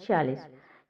46।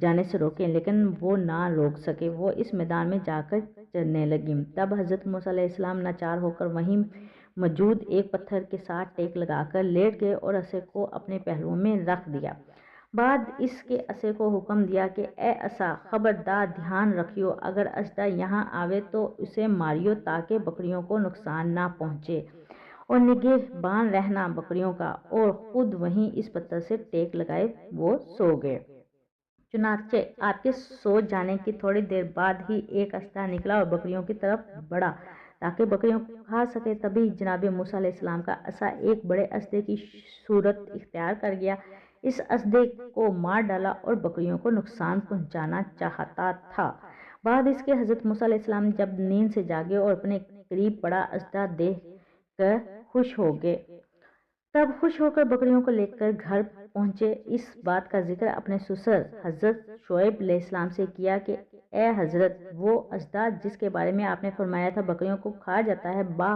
جانے سے روکیں، لیکن وہ نہ روک سکے، وہ اس میدان میں جا کر چلنے لگیں۔ تب حضرت موسیٰ علیہ السلام ناچار ہو کر وہیں موجود ایک پتھر کے ساتھ ٹیک لگا کر لیٹ گئے اور عصا کو اپنے پہلوؤں میں رکھ دیا۔ بعد اس کے عصا کو حکم دیا کہ اے عصا، خبردار دھیان رکھیو، اگر اژدھا یہاں آوے تو اسے ماریو تاکہ بکریوں کو نقصان نہ پہنچے، اور نگہبان رہنا بکریوں کا، اور خود وہیں اس پتھر سے ٹیک لگائے وہ سو گئے۔ چنانچہ آپ کے سو جانے کی تھوڑی دیر بعد ہی ایک اژدھا نکلا اور بکریوں کی طرف بڑھا تاکہ بکریوں کو کھا سکے۔ تبھی جناب موسیٰ علیہ السلام کا عصا ایک بڑے اژدھے کی صورت اختیار کر گیا، اس اژدھے کو مار ڈالا اور بکریوں کو نقصان پہنچانا چاہتا تھا۔ بعد اس کے حضرت موسیٰ علیہ السلام جب نیند سے جاگے اور اپنے قریب بڑا اژدھا دیکھ کر خوش ہو گئے، تب خوش ہو کر بکریوں کو لے کر گھر پہنچے۔ اس بات کا ذکر اپنے سسر حضرت شعیب علیہ السلام سے کیا کہ اے حضرت، وہ اژدھا جس کے بارے میں آپ نے فرمایا تھا بکریوں کو کھا جاتا ہے، با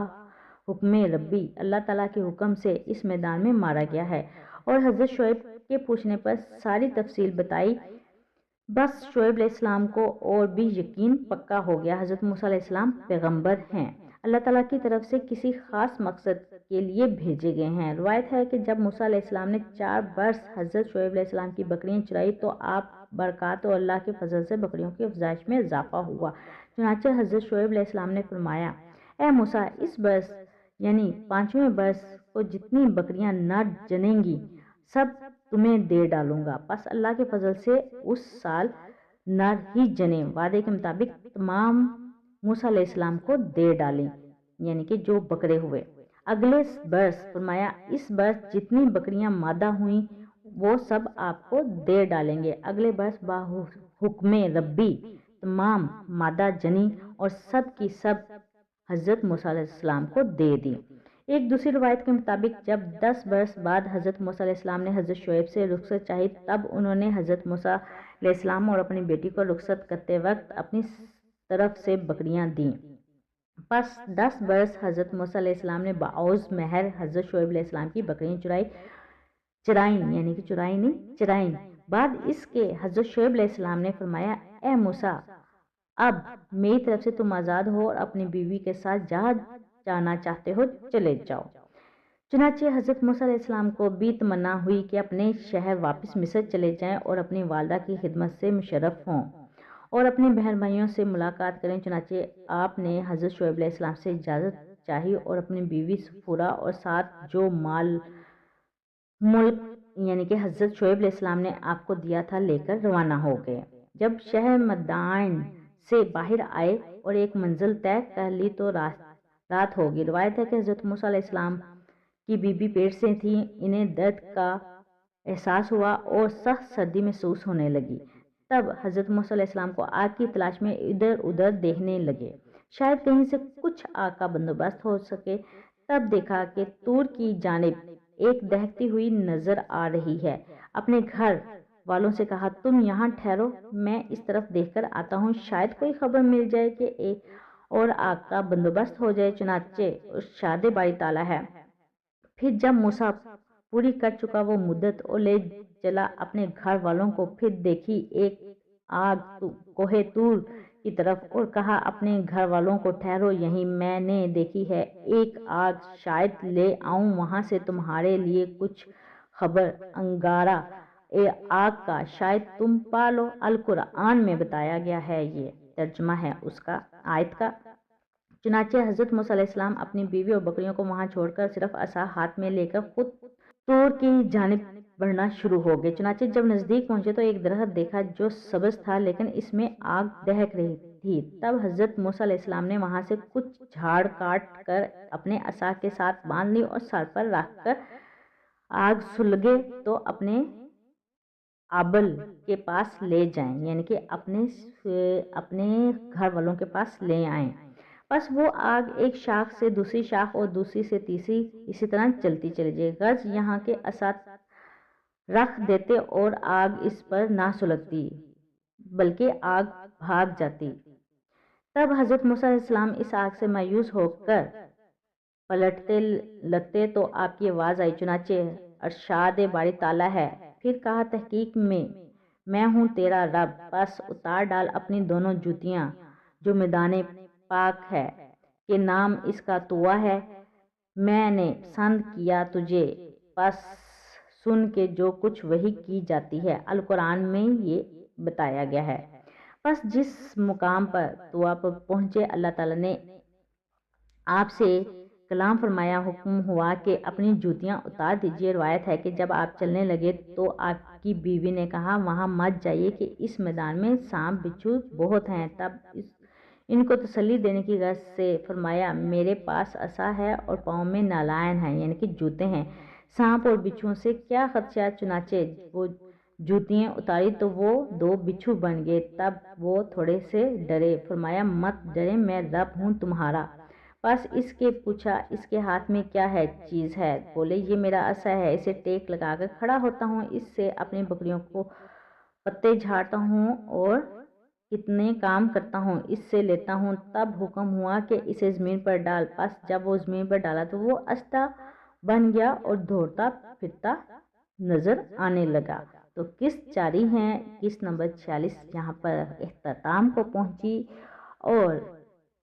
حکم ربی اللہ تعالیٰ کے حکم سے اس میدان میں مارا گیا ہے۔ اور حضرت شعیب کے پوچھنے پر ساری تفصیل بتائی۔ بس شعیب علیہ السلام کو اور بھی یقین پکا ہو گیا، حضرت موسیٰ علیہ السلام پیغمبر ہیں، اللہ تعالیٰ کی طرف سے کسی خاص مقصد کے لیے بھیجے گئے ہیں۔ روایت ہے کہ جب موسیٰ علیہ السلام نے 4 برس حضرت شعیب علیہ السلام کی بکریاں چرائی تو آپ برکات و اللہ کے فضل سے بکریوں کی افزائش میں اضافہ ہوا۔ چنانچہ حضرت شعیب علیہ السلام نے فرمایا، اے موسیٰ، اس برس یعنی 5ویں برس کو جتنی بکریاں نر جنیں گی سب تمہیں دے ڈالوں گا۔ پس اللہ کے فضل سے اس سال نر ہی جنے، وعدے کے مطابق تمام موسیٰ علیہ السلام کو دے ڈالیں، یعنی کہ جو بکرے ہوئے۔ اگلے برس فرمایا، اس برس جتنی بکریاں مادہ ہوئیں وہ سب آپ کو دے ڈالیں گے۔ اگلے برس با حکم ربی تمام مادہ جنی اور سب کی سب حضرت موسیٰ علیہ السلام کو دے دی۔ ایک دوسری روایت کے مطابق جب 10 برس بعد حضرت موسیٰ علیہ السلام نے حضرت شعیب سے رخصت چاہی تب انہوں نے حضرت موسیٰ علیہ السلام اور اپنی بیٹی کو رخصت کرتے وقت اپنی طرف سے بکریاں دیں۔ پس 10 برس حضرت موسیٰ علیہ السلام نے بعوض مہر حضرت شعیب علیہ السلام کی بکریاں چرائیں، یعنی کہ چرائیں نہیں چرائیں۔ بعد اس کے حضرت شعیب علیہ السلام نے فرمایا، اے موسیٰ، اب میری طرف سے تم آزاد ہو اور اپنی بیوی کے ساتھ جہاں جانا چاہتے ہو چلے جاؤ۔ چنانچہ حضرت موسیٰ علیہ السلام کو بھی تمنا ہوئی کہ اپنے شہر واپس مصر چلے جائیں اور اپنی والدہ کی خدمت سے مشرف ہوں اور اپنے بہن بھائیوں سے ملاقات کریں۔ چنانچہ آپ نے حضرت شعیب علیہ السلام سے اجازت چاہی اور اپنی بیوی صفورہ اور ساتھ جو مال ملک یعنی کہ حضرت شعیب علیہ السلام نے آپ کو دیا تھا لے کر روانہ ہو گئے۔ جب شہر مدائن سے باہر آئے اور ایک منزل طے کر لی تو رات ہوگی۔ روایت ہے کہ حضرت موسیٰ علیہ السلام کی بیوی پیٹ سے تھی، انہیں درد کا احساس ہوا اور سخت سردی محسوس ہونے لگی۔ تب حضرت موسیٰ علیہ السلام کو آگ کی تلاش میں ادھر ادھر دیکھنے لگے، شاید کہیں سے کچھ آگ کا بندوبست ہو سکے۔ تب دیکھا کہ طور کی جانب ایک دہکتی ہوئی نظر آ رہی ہے۔ اپنے گھر والوں سے کہا، تم یہاں ٹھہرو، میں اس طرف دیکھ کر آتا ہوں، شاید کوئی خبر مل جائے کہ ایک اور آگ کا بندوبست ہو جائے۔ چنانچہ ارشاد باری تعالیٰ ہے، پھر جب موسیٰ پوری کر چکا وہ مدت اور لے چلا اپنے گھر والوں کو، پھر دیکھی ایک آگ کوہ طور کی طرف اور کہا اپنے گھر والوں کو، ٹھہرو یہیں، میں نے دیکھی ہے ایک آگ، شاید لے آؤں وہاں سے تمہارے لیے کچھ خبر انگارہ آگ کا، شاید تم پا لو۔ القرآن میں بتایا گیا ہے، یہ ترجمہ ہے اس کا آیت کا۔ چنانچہ حضرت موسیٰ علیہ السلام اپنی بیوی اور بکریوں کو وہاں چھوڑ کر صرف عصا ہاتھ میں لے کر خود طور کی جانب بڑھنا شروع ہو گئے۔ چنانچہ جب نزدیک پہنچے تو ایک درخت دیکھا جو سبز تھا لیکن اس میں آگ دہک رہی تھی۔ تب حضرت موسیٰ علیہ السلام نے وہاں سے کچھ جھاڑ کاٹ کر اپنے عصا کے ساتھ باندھ لی اور سر پر رکھ کر آگ سلگے تو اپنے آبل کے پاس لے جائیں، یعنی کہ اپنے گھر والوں کے پاس لے آئیں۔ بس وہ آگ ایک شاخ سے دوسری شاخ اور دوسری سے تیسری اسی طرح چلتی چلی جائے، غرض یہاں کے عصا رکھ دیتے اور آگ اس پر نہ سلگتی بلکہ آگ بھاگ جاتی۔ تب حضرت موسیٰ علیہ السلام اس آگ سے مایوس ہو کر پلٹتے لگتے تو آپ کی آواز آئی، چنانچہ ارشاد باری تعالیٰ ہے، پھر کہا، تحقیق میں میں ہوں تیرا رب، بس اتار ڈال اپنی دونوں جوتیاں جو میدان پاک ہے کہ نام اس کا طوا ہے۔ میں نے پسند کیا تجھے، بس سن کے جو کچھ وحی کی جاتی ہے القرآن میں یہ بتایا گیا ہے۔ بس جس مقام پر طوا پر پہنچے اللہ تعالیٰ نے آپ سے کلام فرمایا، حکم ہوا کہ اپنی جوتیاں اتار دیجیے۔ روایت ہے کہ جب آپ چلنے لگے تو آپ کی بیوی نے کہا وہاں مت جائیے کہ اس میدان میں سانپ بچھو بہت ہیں۔ تب ان کو تسلی دینے کی غرض سے فرمایا میرے پاس عصا ہے اور پاؤں میں نالائن ہیں یعنی کہ جوتے ہیں، سانپ اور بچھوؤں سے کیا خدشہ۔ چنانچہ وہ جوتیاں اتاری تو وہ 2 بچھو بن گئے۔ تب وہ تھوڑے سے ڈرے، فرمایا مت ڈرے، میں رب ہوں تمہارا۔ بس اس کے پوچھا اس کے ہاتھ میں کیا ہے چیز ہے؟ بولے یہ میرا عصا ہے، اسے ٹیک لگا کر کھڑا ہوتا ہوں، اس سے اپنی بکریوں کو پتے جھاڑتا ہوں اور کتنے کام کرتا ہوں، اس سے لیتا ہوں۔ تب حکم ہوا کہ اسے زمین پر ڈال۔ بس جب وہ زمین پر ڈالا تو وہ اژدہا بن گیا اور دوڑتا پھرتا نظر آنے لگا۔ تو قسط جاری ہے، قسط نمبر 46 یہاں پر اختتام کو پہنچی اور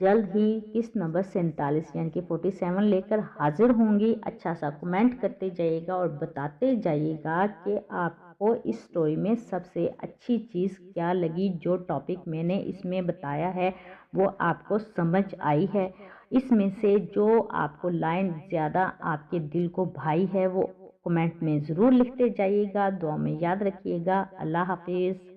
جلد ہی قسط نمبر 47 یعنی کہ 47 لے کر حاضر ہوں گی۔ اچھا سا کمنٹ کرتے جائیے گا اور بتاتے جائیے گا کہ آپ کو اس سٹوری میں سب سے اچھی چیز کیا لگی، جو ٹاپک میں نے اس میں بتایا ہے وہ آپ کو سمجھ آئی ہے۔ اس میں سے جو آپ کو لائن زیادہ آپ کے دل کو بھائی ہے وہ کمنٹ میں ضرور لکھتے جائیے گا۔ دعا میں یاد رکھیے گا۔ اللہ حافظ۔